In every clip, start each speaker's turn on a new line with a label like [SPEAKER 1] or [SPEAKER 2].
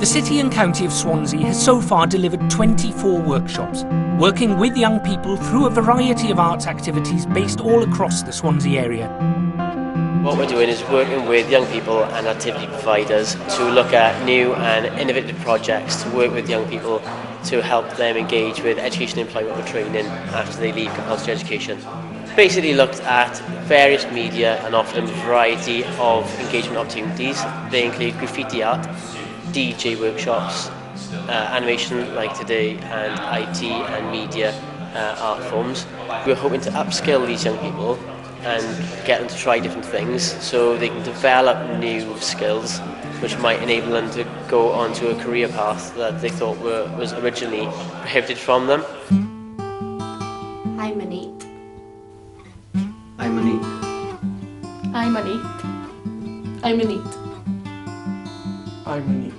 [SPEAKER 1] The City and County of Swansea has so far delivered 24 workshops, working with young people through a variety of arts activities based all across the Swansea area.
[SPEAKER 2] What we're doing is working with young people and activity providers to look at new and innovative projects to work with young people to help them engage with education, employment or training after they leave compulsory education. Basically looked at various media and offered them a variety of engagement opportunities. They include graffiti art, DJ workshops, animation like today, and IT and media art forms. We're hoping to upskill these young people and get them to try different things so they can develop new skills which might enable them to go onto a career path that they thought was originally prohibited from them.
[SPEAKER 3] I'm a NEET.
[SPEAKER 4] I'm a NEET.
[SPEAKER 3] I'm a NEET. I'm a NEET.
[SPEAKER 4] I'm a NEET.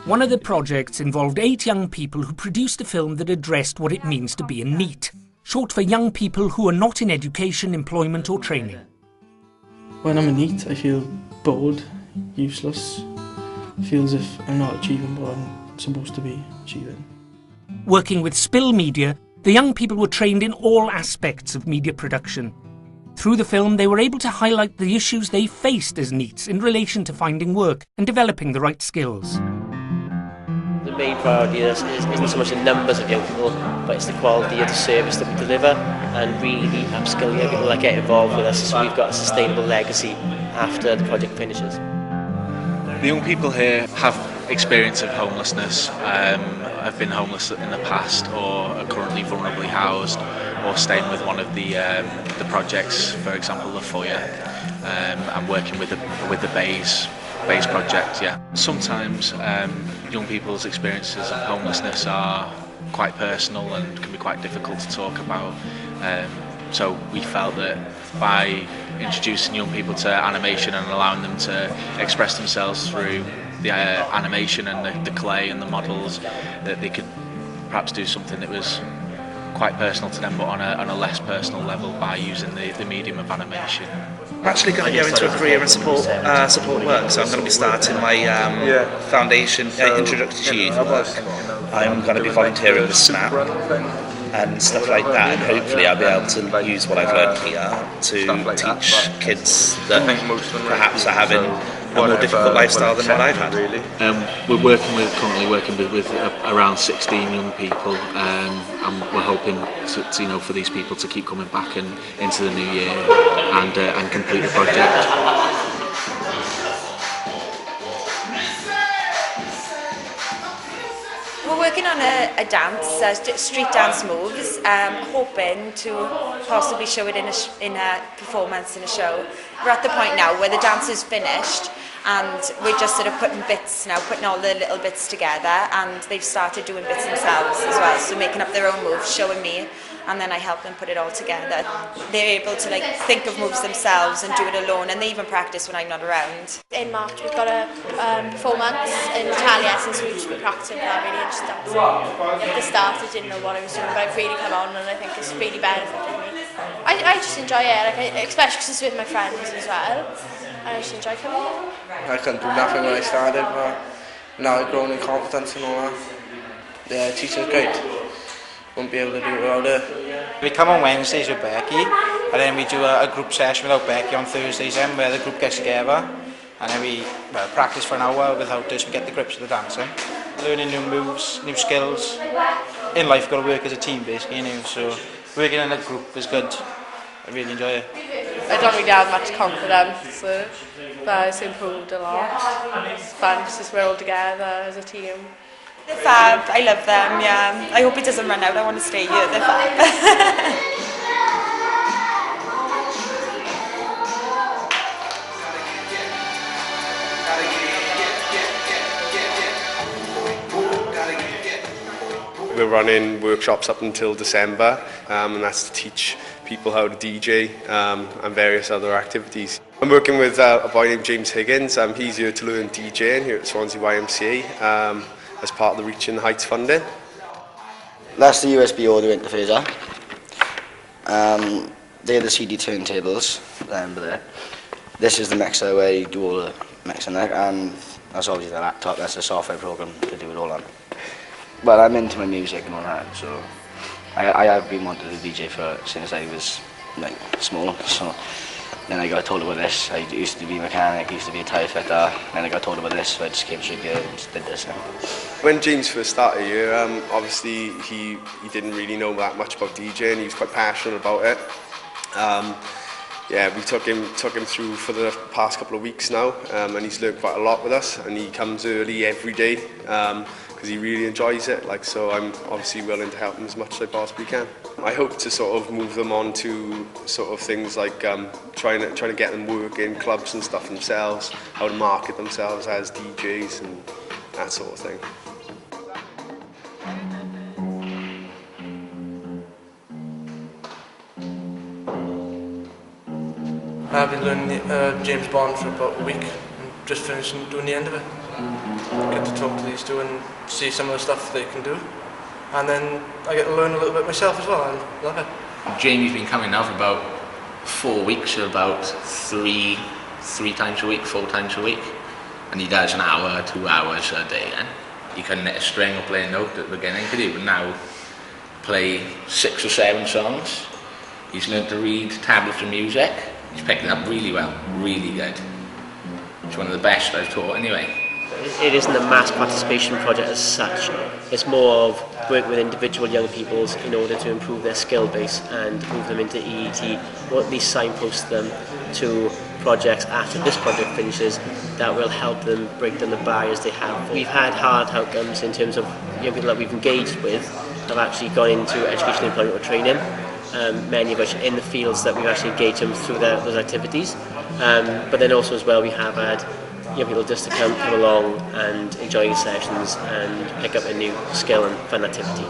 [SPEAKER 1] One of the projects involved 8 young people who produced a film that addressed what it means to be a NEET, short for young people who are not in education, employment or training.
[SPEAKER 4] When I'm a NEET, I feel bored, useless. I feel as if I'm not achieving what I'm supposed to be achieving.
[SPEAKER 1] Working with Spill Media, the young people were trained in all aspects of media production. Through the film, they were able to highlight the issues they faced as NEETs in relation to finding work and developing the right skills.
[SPEAKER 2] The main priority isn't so much the numbers of young people, but it's the quality of the service that we deliver and really upskill young people that get involved with us so we've got a sustainable legacy after the project finishes.
[SPEAKER 5] The young people here have experience of homelessness, have been homeless in the past or are currently vulnerably housed or staying with one of the projects, for example the foyer, and working with the Bays project. Yeah. Sometimes young people's experiences of homelessness are quite personal and can be quite difficult to talk about. So we felt that by introducing young people to animation and allowing them to express themselves through the animation and the clay and the models, that they could perhaps do something that was quite personal to them but on a less personal level by using the medium of animation.
[SPEAKER 6] I'm actually going to go into a career in support work, so I'm going to be starting my foundation introduction to youth work. I'm going to be volunteering with SNAP and stuff like that, and hopefully I'll be able to use what I've learned here to teach kids that perhaps are having a more difficult lifestyle than what I've had.
[SPEAKER 5] We're currently working with around 16 young people, and we're hoping to for these people to keep coming back into the new year and complete the project.
[SPEAKER 7] We're working on a dance, street dance moves, hoping to possibly show it in a performance in a show. We're at the point now where the dance is finished and we're just sort of putting all the little bits together, and they've started doing bits themselves as well, so making up their own moves, showing me, and then I help them put it all together. They're able to think of moves themselves and do it alone, and they even practice when I'm not around.
[SPEAKER 3] In March we've got a performance in Italia, since we've just been practicing for that really, and just dancing. At the start I didn't know what I was doing, but I've really come on and I think it's really benefited me. I just enjoy it, especially because it's with my friends as well. I just enjoy coming here.
[SPEAKER 8] I couldn't do nothing when I started, but now I've grown in confidence and all that. The teacher's great. Wouldn't be able to do it without her.
[SPEAKER 9] We come on Wednesdays with Becky, and then we do a group session without Becky on Thursdays then, where the group gets together, and then we practice for an hour without us, we get the grips of the dancing. Learning new moves, new skills. In life you've got to work as a team basically, so working in a group is good. I really enjoy it.
[SPEAKER 3] I don't really have much confidence, but it's improved a lot. It's fun because we're all together as a team.
[SPEAKER 7] They're fab, I love them, yeah. I hope it doesn't run out, I want to stay here, they're fab.
[SPEAKER 10] We're running workshops up until December, and that's to teach people how to DJ and various other activities. I'm working with a boy named James Higgins. He's here to learn DJing here at Swansea YMCA as part of the Reaching the Heights funding.
[SPEAKER 11] That's the USB audio interfacer. They're the CD turntables, there. This is the mixer where you do all the mixing there, and That's obviously the laptop, that's the software program to do it all on. Well, I'm into my music and all that, so I have been wanting to DJ since I was like small. So then I got told about this. I used to be a mechanic, used to be a tyre fitter, then I got told about this, so I just came straight here and just did this.
[SPEAKER 10] When James first started here, obviously he didn't really know that much about DJing. He was quite passionate about it. Yeah, we took him through for the past couple of weeks now, and he's learned quite a lot with us. And he comes early every day because he really enjoys it. Like, so I'm obviously willing to help him as much as I possibly can. I hope to sort of move them on to sort of things like trying to get them work in clubs and stuff themselves, how to market themselves as DJs and that sort of thing.
[SPEAKER 4] I've been learning James Bond for about a week and just finishing doing the end of it. Get to talk to these two and see some of the stuff they can do. And then I get to learn a little bit myself as well. I love it.
[SPEAKER 12] Jamie's been coming now for about 4 weeks, or about three times a week, 4 times a week. And he does an hour, 2 hours a day. And he couldn't hit a string or play a note at the beginning, could he? But now play 6 or 7 songs. He's learned to read tablets of music. He's picked it up really well, really good. It's one of the best I've taught anyway.
[SPEAKER 2] It isn't a mass participation project as such. It's more of work with individual young people in order to improve their skill base and move them into EET, or at least signpost them to projects after this project finishes that will help them break down the barriers they have. We've had hard outcomes in terms of young people that we've engaged with have actually gone into education, employment or training. Many of which in the fields that we've actually engaged them through those activities. But then also as well we have had young people just to come along and enjoy the sessions and pick up a new skill and fun activity.